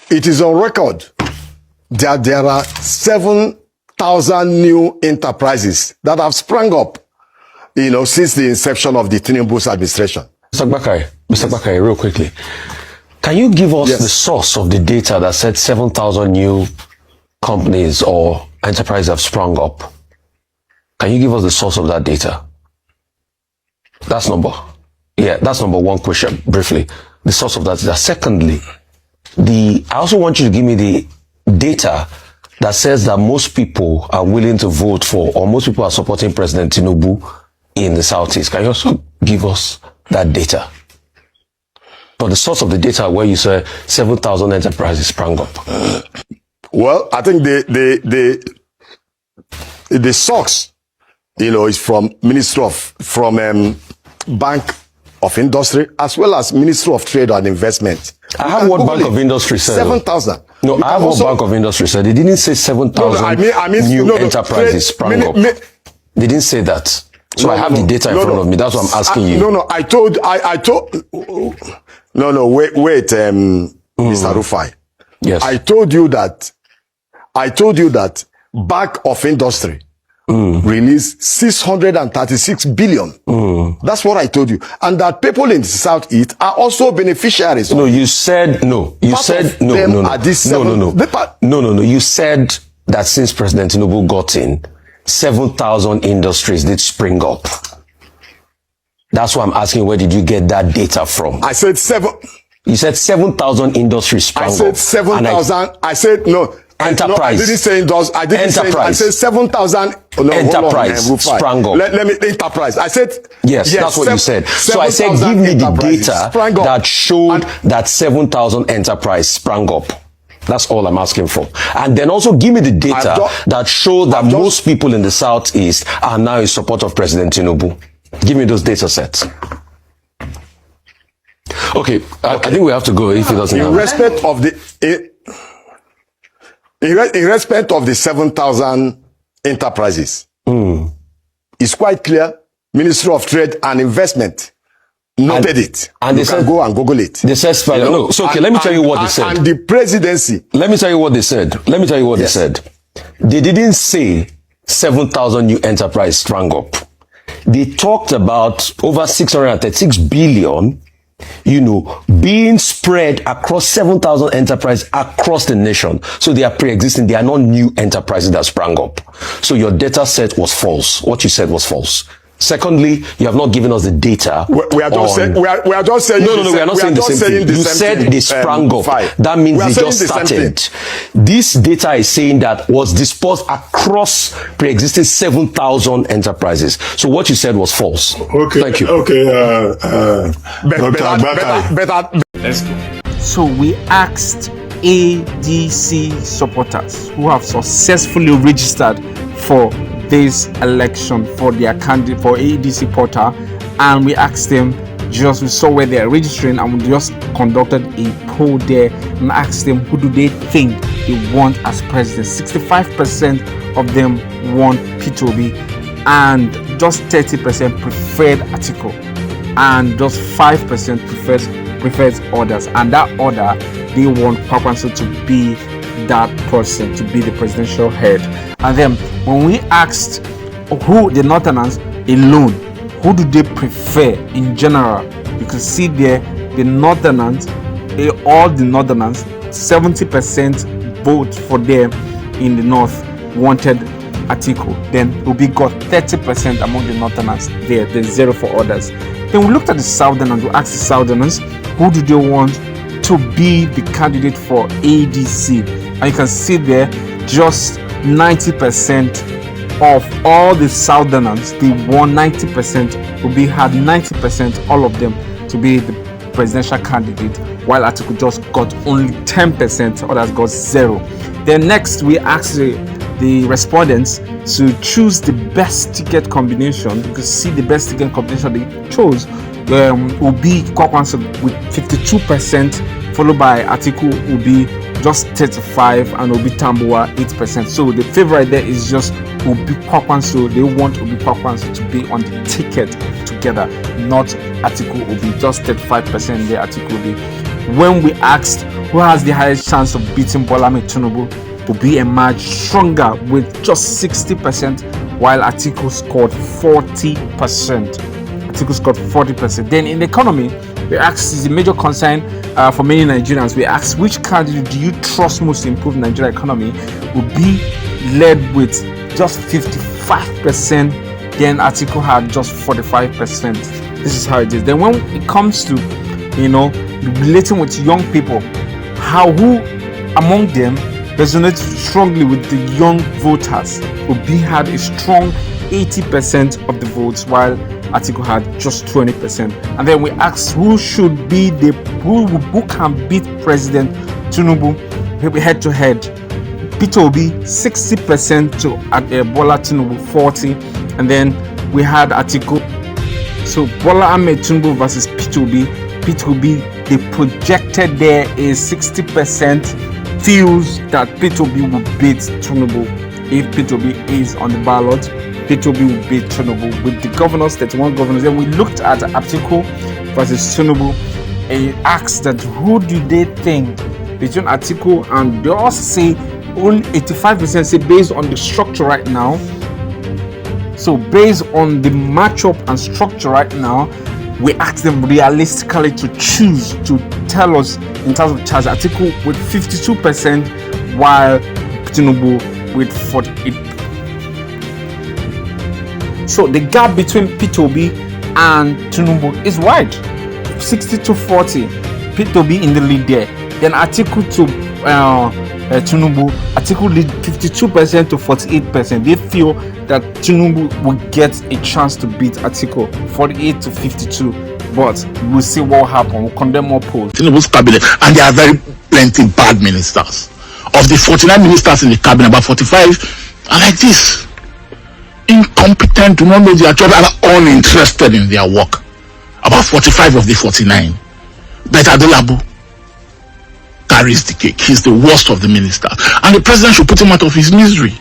it is on record that there are 7,000 new enterprises that have sprung up, since the inception of the Tinubu's administration. Mr. Bakari, real quickly, can you give us the source of the data that said 7,000 new companies or enterprises have sprung up? Can you give us the source of that data? That's number one question, briefly. The source of that data. Secondly, I also want you to give me the data that says that most people are willing to vote for, or most people are supporting President Tinubu in the Southeast. Can you also give us that data? Or the source of the data where you say 7,000 enterprises sprang up? Well, I think the source, is from Bank of Industry, as well as Ministry of Trade and Investment. I have what Bank of Industry said. 7,000. No, I have what Bank of Industry said. They didn't say 7,000 new enterprises sprang up. They didn't say that. So I have the data in front of me. That's what I'm asking you. Wait, Mr. Rufai. Yes. I told you that Bank of Industry released 636 billion. That's what I told you. And that people in the Southeast are also beneficiaries. No, you said no. You said no. You said that since President Tinubu got in, 7,000 industries did spring up. That's why I'm asking, where did you get that data from? I said You said 7,000 industries sprang up. I said 7,000. I said no. Enterprise. I didn't say industry. I didn't say. I said 7,000. No, enterprise sprang up. Let me enterprise. I said yes. That's what you said. So I said, give me the data that showed that 7,000 enterprise sprang up. That's all I'm asking for. And then also give me the data that showed that most people in the Southeast are now in support of President Tinubu. Give me those data sets. Okay, I think we have to go if he doesn't have. In respect of the 7,000 enterprises, it's quite clear. Ministry of Trade and Investment noted it. And they said, go and Google it. They said, no. So, okay, let me tell you what they said. And the presidency. Let me tell you what they said. They said. They didn't say 7,000 new enterprise sprang up. They talked about over 636 billion, being spread across 7,000 enterprises across the nation. So they are pre-existing. They are not new enterprises that sprang up. So your data set was false. What you said was false. Secondly, you have not given us the data. We are just saying. No, we are not saying the same thing. You said they sprang up. That means they just started. This data is saying that was dispersed across pre-existing 7,000 enterprises. So what you said was false. Okay. Thank you. Okay. Let's go. So we asked ADC supporters who have successfully registered for this election for their candidate for ADC portal, and we asked them, we saw where they are registering, and we just conducted a poll there and asked them who do they think they want as president. 65% of them want P2B, and just 30% preferred Atiku, and just 5% prefers others. And that order, they want Kwakwanso to be that person, to be the presidential head. And then when we asked who the Northerners alone, who do they prefer in general, you can see there the Northerners, all the Northerners, 70% vote for them in the North wanted Atiku. Then Obi got 30% among the Northerners there. There's 0 for others. Then we looked at the Southerners. We asked the Southerners who do they want to be the candidate for ADC, and you can see there just 90% of all the Southerners, they won 90%. Obi had 90%, all of them, to be the presidential candidate, while Atiku just got only 10%, others got 0. Then next we asked the respondents to choose the best ticket combination. You can see the best ticket combination they chose Obi Kwakwanso with 52%, followed by Atiku Obi just 35%, and Obi Tambuwa 8%. So the favorite there is just Obi Kwakwanso. They want Obi Kwakwanso to be on the ticket together, not Atiku Obi. Just 35% there, Atiku Obi. When we asked who has the highest chance of beating Bola Ahmed Tinubu, Obi emerged stronger with just 60%, while Atiku scored 40%. Atiku scored 40%. Then in the economy, we asked, is a major concern for many Nigerians. We asked, which candidate do you trust most to improve Nigeria economy? Obi led with just 55%. Then Atiku had just 45%. This is how it is. Then when it comes to, relating with young people, who among them resonates strongly with the young voters? Obi had a strong 80% of the votes, while Atiku had just 20%. And then we asked who can beat President Tinubu head to head. Peter Obi 60% to Bola Tinubu 40%, and then we had Atiku. So Bola Ahmed Tinubu versus Peter Obi. Peter Obi, they projected there is 60% feels that Peter Obi will beat Tinubu. If Peter Obi is on the ballot, Peter Obi will beat Tinubu with the governors, 31 governors. Then we looked at Atiku versus Tinubu and asked that who do they think between Atiku, and they also say only 85% say based on the structure right now. So based on the matchup and structure right now, we asked them realistically to choose, to tell us in terms of charge. Atiku with 52%, while Tinubu with 48%. So the gap between Peter Obi and Tinubu is wide, 60-40. Peter Obi in the lead there. Then Atiku to Tinubu, Atiku lead 52% to 48%. They feel that Tinubu will get a chance to beat Atiku 48-52. But we'll see what will happen. We'll condemn more polls. Tinubu's cabinet, and there are very plenty bad ministers. Of the 49 ministers in the cabinet, about 45 are like this. Incompetent, do not know their job, and are uninterested in their work. About 45 of the 49. But Adelabu carries the cake. He's the worst of the ministers, and the president should put him out of his misery.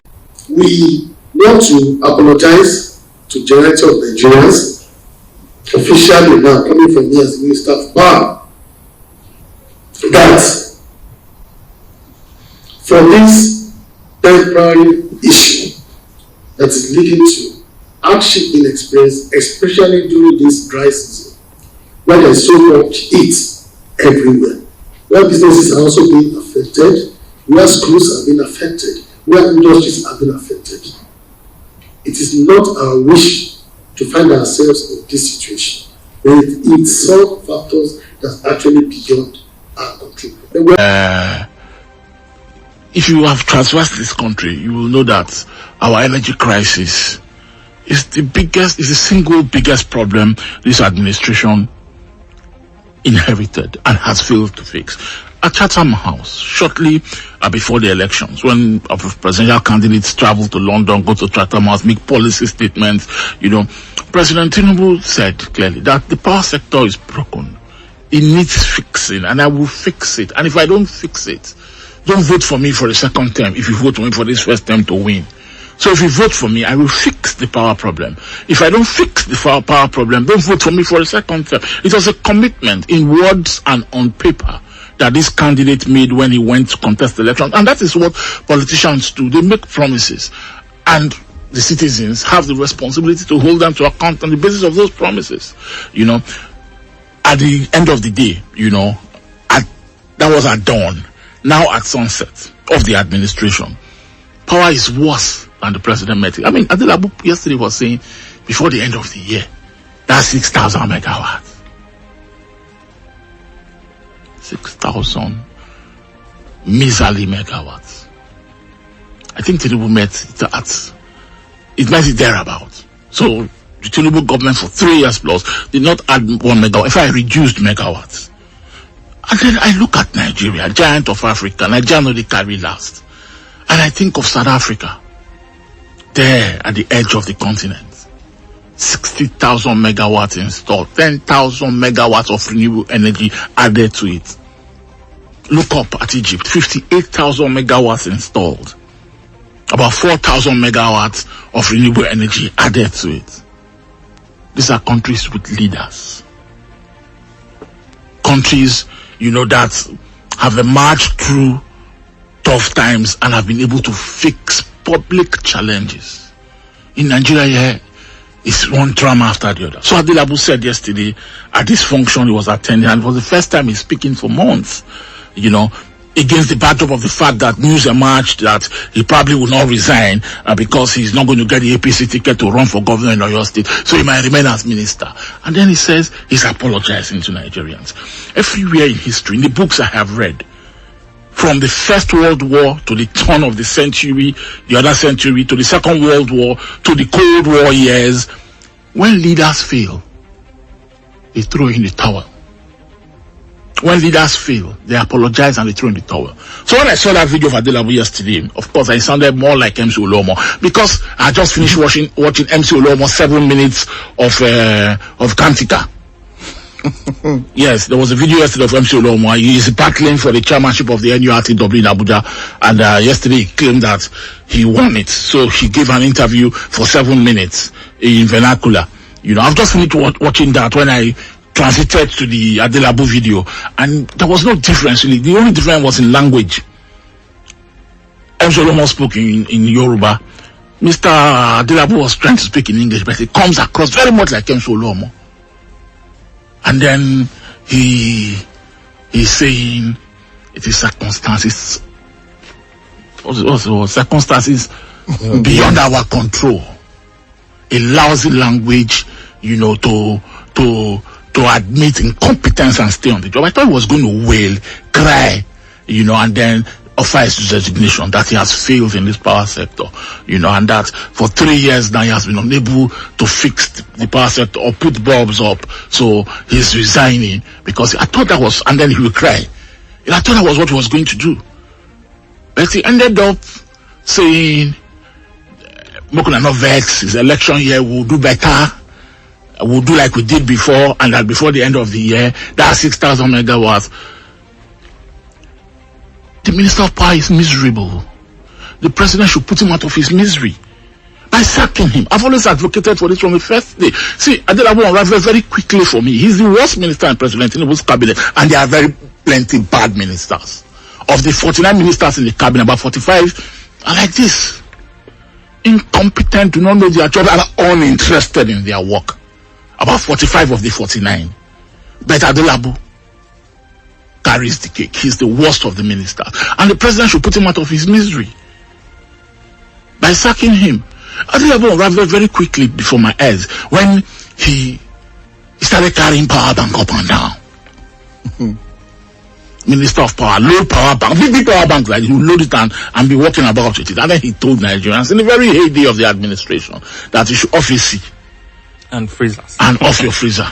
We want to apologize to Generality of Nigerians, officially now coming from me as Minister of Power, that for this temporary issue that is leading to hardship in experience, especially during this dry season, where there is so much heat everywhere, where businesses are also being affected, where schools have been affected, where industries have been affected. It is not our wish to find ourselves in this situation, but it's some factors that's actually beyond our control. If you have traversed this country, you will know that our energy crisis is the single biggest problem this administration inherited and has failed to fix. At Chatham House, shortly before the elections, when presidential candidates travel to London, go to Chatham House, make policy statements, President Tinubu said clearly that the power sector is broken. It needs fixing, and I will fix it. And if I don't fix it, don't vote for me for the second term if you vote for me for this first term to win. So if you vote for me, I will fix the power problem. If I don't fix the power problem, don't vote for me for the second term. It was a commitment in words and on paper that this candidate made when he went to contest the election. And that is what politicians do. They make promises, and the citizens have the responsibility to hold them to account on the basis of those promises. At the end of the day, that was at dawn. Now at sunset of the administration, power is worse than the president met it. I mean, Adelabu yesterday was saying before the end of the year, that's 6,000 megawatts. 6,000 measly megawatts. I think Tinubu met it thereabouts. So the Tinubu government for 3 years plus did not add 1 megawatt. If I reduced megawatts. And then I look at Nigeria, giant of Africa. Nigeria know they carry last. And I think of South Africa, there at the edge of the continent. 60,000 megawatts installed, 10,000 megawatts of renewable energy added to it. Look up at Egypt, 58,000 megawatts installed. About 4,000 megawatts of renewable energy added to it. These are countries with leaders. Countries, that have emerged through tough times and have been able to fix public challenges. In Nigeria, yeah, it's one drama after the other. So Adelabu said yesterday at this function he was attending, and it was the first time he's speaking for months, against the backdrop of the fact that news emerged that he probably will not resign because he's not going to get the APC ticket to run for governor in Oyo State, so he might remain as minister. And then he says he's apologizing to Nigerians. Everywhere in history, in the books I have read, from the First World War to the turn of the century, the other century, to the Second World War, to the Cold War years, when leaders fail, they throw in the towel. When leaders fail, they apologize and they throw in the towel. So when I saw that video of Adelabu yesterday, of course, I sounded more like MC Olomo, because I just finished watching MC Olomo 7 minutes of Kantika. Yes, there was a video yesterday of MC Olomo. He is battling for the chairmanship of the NURTW in Abuja, and yesterday he claimed that he won it. So he gave an interview for 7 minutes in vernacular. I've just finished watching that when I transited to the Adelabu video, and there was no difference really. The only difference was in language. MC Olomo spoke in Yoruba. Mr. Adelabu was trying to speak in English, but it comes across very much like MC Olomo. And then he's saying it is circumstances. Also circumstances beyond our control. A lousy language, to admit incompetence and stay on the job. I thought he was going to wail, cry, and then offer his resignation, that he has failed in this power sector, and that for 3 years now he has been unable to fix the power sector or put bulbs up. So he's resigning because I thought that was, and then he will cry. And I thought that was what he was going to do. But he ended up saying, Mokuna no vex, his election year will do better. We'll do like we did before, and that before the end of the year, that 6,000 megawatts. The Minister of Power is miserable. The president should put him out of his misery by sacking him. I've always advocated for this from the first day. See, Adelabu unraveled very quickly for me. He's the worst minister in President Tinubu's cabinet, and there are very plenty bad ministers. Of the 49 ministers in the cabinet, about 45 are like this. Incompetent, do not know their job, and uninterested in their work. About 45 of the 49. But Adelabu carries the cake. He's the worst of the ministers. And the president should put him out of his misery by sacking him. Adelabu unraveled very quickly before my eyes when he started carrying power bank up and down. Minister of Power, load power bank, big power bank, like you load it and be walking about with it. And then he told Nigerians in the very heyday of the administration that you should off AC. And freezers. And off your freezer.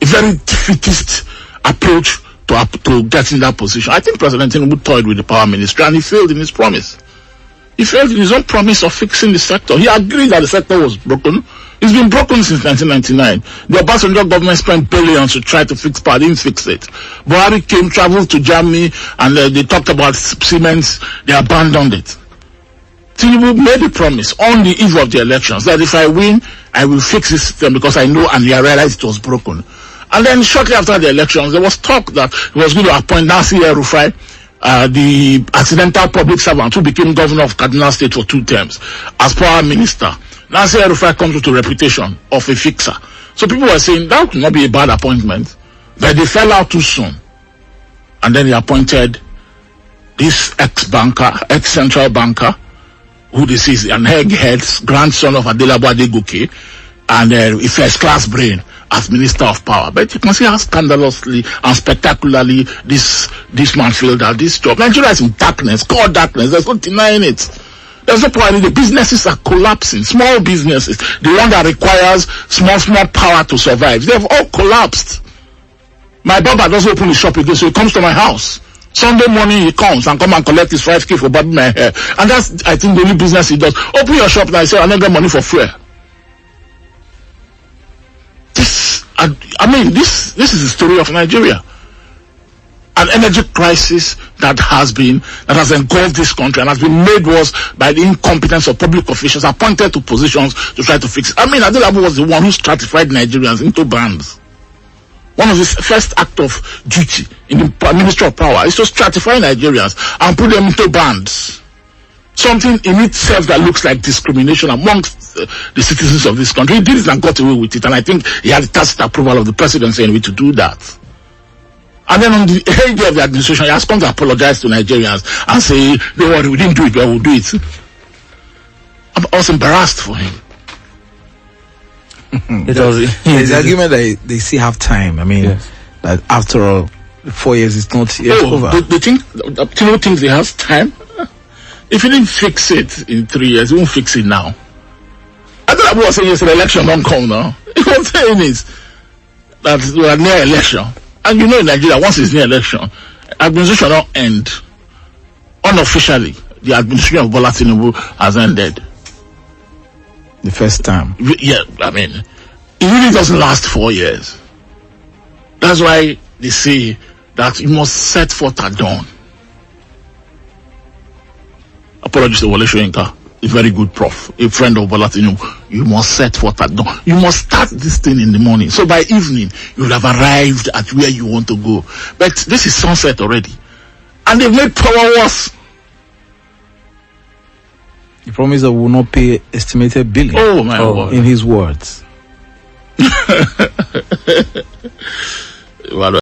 A very defeatist approach to getting that position. I think President Tinubu toyed with the power ministry and he failed in his promise. He failed in his own promise of fixing the sector. He agreed that the sector was broken. It's been broken since 1999. The Obasanjo government spent billions to try to fix power, didn't fix it. Buhari came, traveled to Germany, and they talked about cement. They abandoned it. Tinubu made a promise on the eve of the elections that if I win, I will fix this system because I know and I realized it was broken. And then shortly after the elections, there was talk that he was going to appoint Rufai, the accidental public servant who became governor of Kaduna State for 2 terms, as power minister. Rufai comes with a reputation of a fixer. So people were saying that would not be a bad appointment, but they fell out too soon. And then he appointed this ex-central banker, who this is an egghead, grandson of Adelabu Adegoke, and a first-class brain as Minister of Power. But you can see how scandalously and spectacularly this man filled out this job. Nigeria is in darkness, core darkness. There's no denying it. There's no point. The businesses are collapsing. Small businesses, the one that requires small power to survive, they've all collapsed. My barber doesn't open his shop again, so he comes to my house. Sunday morning he comes and come and collect his 5K for barbing my hair. And that's, I think, the only business he does. Open your shop now, I say, I don't get money for fuel. This is the story of Nigeria. An energy crisis that has engulfed this country and has been made worse by the incompetence of public officials appointed to positions to try to fix it. Adelabu was the one who stratified Nigerians into bands. One of his first act of duty in the Ministry of Power is to stratify Nigerians and put them into bands. Something in itself that looks like discrimination amongst the citizens of this country. He did it and got away with it, and I think he had the tacit approval of the presidency anyway to do that. And then on the head of the administration, he has come to apologize to Nigerians and say, don't worry, we didn't do it, but we'll do it. I was embarrassed for him. There's the argument that they still have time. I mean, that after all, 4 years is not yet over. They think they have time? If he didn't fix it in 3 years, he won't fix it now. I thought I was saying yesterday, election don't come now. What I'm saying is that we are near election. And you know in Nigeria, once it's near election, administration don't end. Unofficially, the administration of Bola Tinubu has ended. The first time. Yeah, I mean, it really doesn't last 4 years. That's why they say that you must set forth at dawn. Apologies to Wole Soyinka, a very good prof, a friend of Bola Tinubu. You must set forth at dawn. You must start this thing in the morning. So by evening, you will have arrived at where you want to go. But this is sunset already. And they've made power worse. He promised that we will not pay estimated billing. Oh my word. In his words. Well,